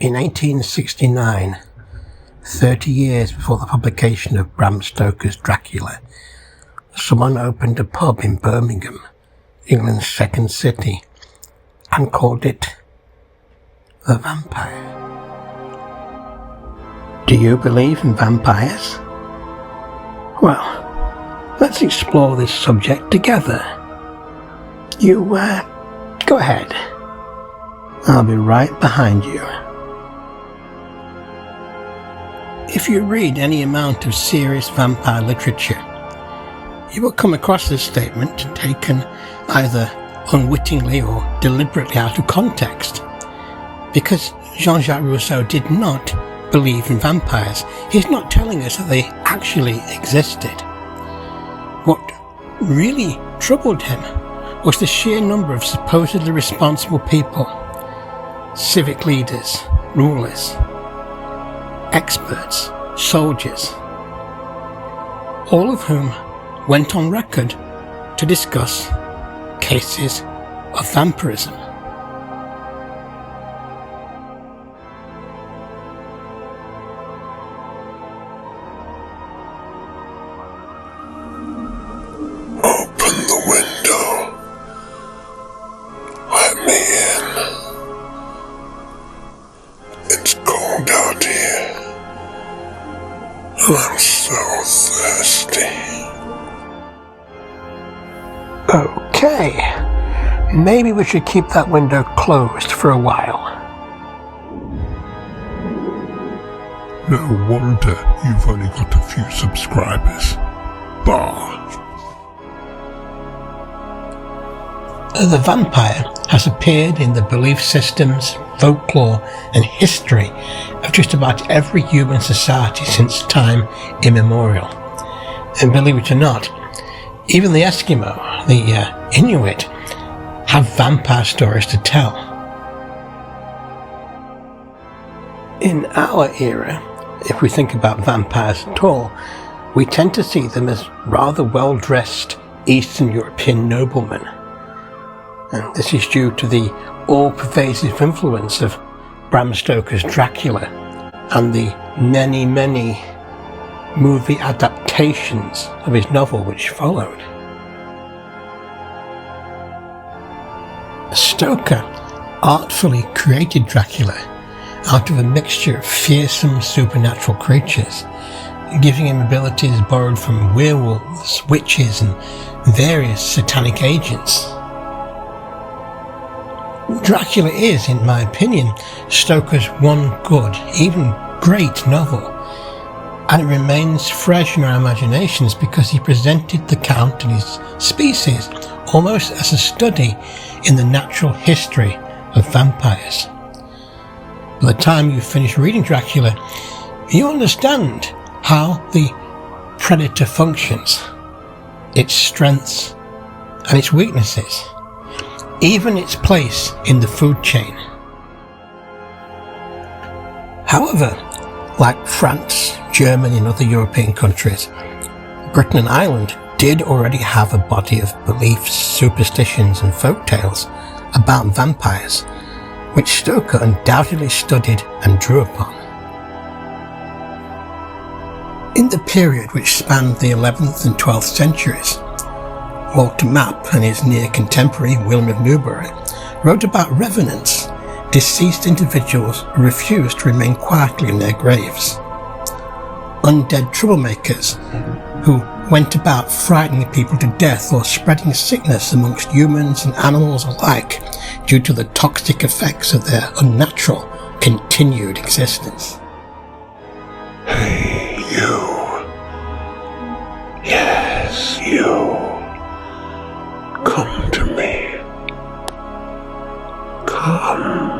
In 1869, 30 years before the publication of Bram Stoker's Dracula, someone opened a pub in Birmingham, England's second city, and called it The Vampire. Do you believe in vampires? Well, let's explore this subject together. You, go ahead. I'll be right behind you. If you read any amount of serious vampire literature, you will come across this statement taken either unwittingly or deliberately out of context. Because Jean-Jacques Rousseau did not believe in vampires, he's not telling us that they actually existed. What really troubled him was the sheer number of supposedly responsible people, civic leaders, rulers, experts, soldiers, all of whom went on record to discuss cases of vampirism. Open the window. Let me in. It's cold out here. I'm so thirsty. Okay, maybe we should keep that window closed for a while. No wonder you've only got a few subscribers. Bah. The vampire has appeared in the belief systems, folklore and history of just about every human society since time immemorial. And believe it or not, even the Eskimo, the Inuit, have vampire stories to tell. In our era, if we think about vampires at all, we tend to see them as rather well-dressed Eastern European noblemen. And this is due to the all-pervasive influence of Bram Stoker's Dracula and the many, many movie adaptations of his novel which followed. Stoker artfully created Dracula out of a mixture of fearsome supernatural creatures, giving him abilities borrowed from werewolves, witches and various satanic agents. Dracula is, in my opinion, Stoker's one good, even great novel, and it remains fresh in our imaginations because he presented the Count and his species almost as a study in the natural history of vampires. By the time you finish reading Dracula, you understand how the predator functions, its strengths and its weaknesses, even its place in the food chain. However, like France, Germany and other European countries, Britain and Ireland did already have a body of beliefs, superstitions and folk tales about vampires, which Stoker undoubtedly studied and drew upon. In the period which spanned the 11th and 12th centuries, Walter Map and his near contemporary William of Newbury wrote about revenants, deceased individuals who refused to remain quietly in their graves. Undead troublemakers who went about frightening people to death or spreading sickness amongst humans and animals alike due to the toxic effects of their unnatural, continued existence. Hey, you. Yes, you. Come to me. Come.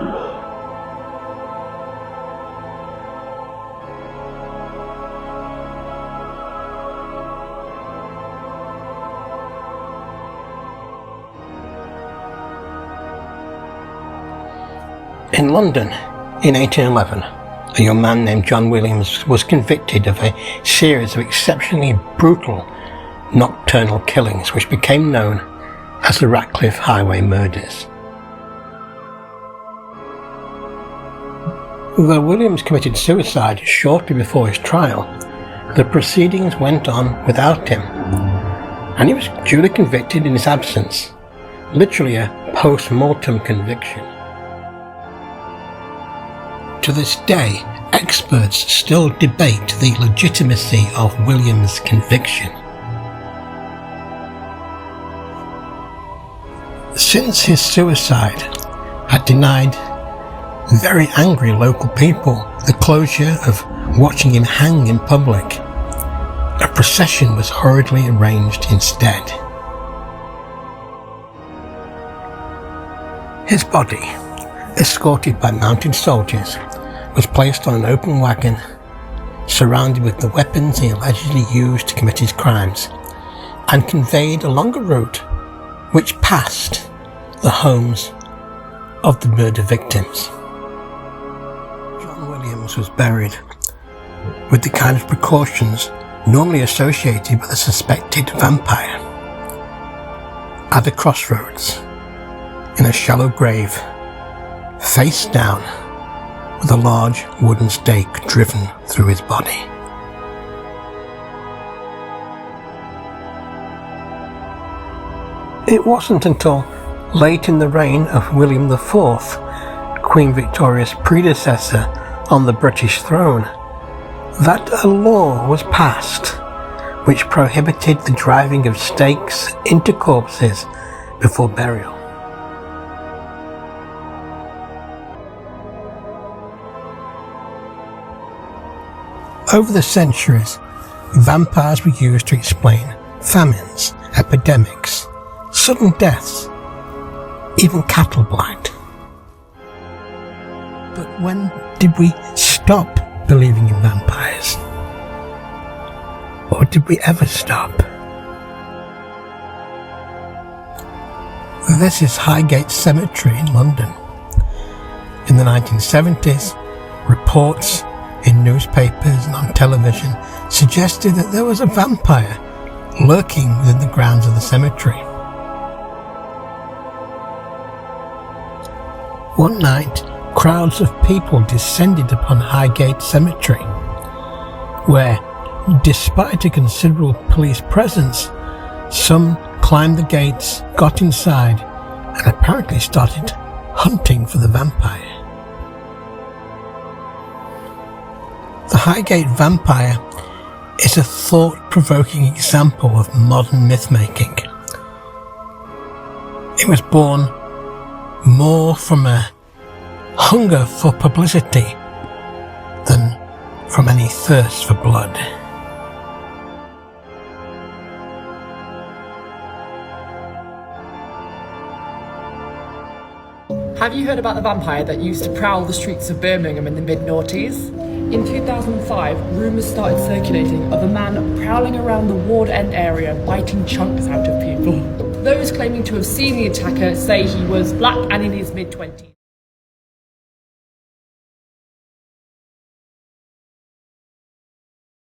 In London, in 1811, a young man named John Williams was convicted of a series of exceptionally brutal nocturnal killings which became known as the Ratcliffe Highway Murders. Though Williams committed suicide shortly before his trial, the proceedings went on without him, and he was duly convicted in his absence, literally a post-mortem conviction. To this day, experts still debate the legitimacy of Williams' conviction. Since his suicide had denied very angry local people the closure of watching him hang in public, a procession was hurriedly arranged instead. His body, escorted by mounted soldiers, was placed on an open wagon, surrounded with the weapons he allegedly used to commit his crimes, and conveyed along a route which passed the homes of the murder victims. John Williams was buried with the kind of precautions normally associated with a suspected vampire, at a crossroads, in a shallow grave, face down, with a large wooden stake driven through his body. It wasn't until late in the reign of William IV, Queen Victoria's predecessor on the British throne, that a law was passed which prohibited the driving of stakes into corpses before burial. Over the centuries, vampires were used to explain famines, epidemics, sudden deaths, even cattle blight. But when did we stop believing in vampires? Or did we ever stop? This is Highgate Cemetery in London. In the 1970s, reports in newspapers and on television suggested that there was a vampire lurking within the grounds of the cemetery. One night, crowds of people descended upon Highgate Cemetery, where, despite a considerable police presence, some climbed the gates, got inside, and apparently started hunting for the vampire. The Highgate vampire is a thought-provoking example of modern myth-making. It was born more from a hunger for publicity than from any thirst for blood. Have you heard about the vampire that used to prowl the streets of Birmingham in the mid-noughties? In 2005, rumours started circulating of a man prowling around the Ward End area biting chunks out of people. Those claiming to have seen the attacker say he was black and in his mid-20s.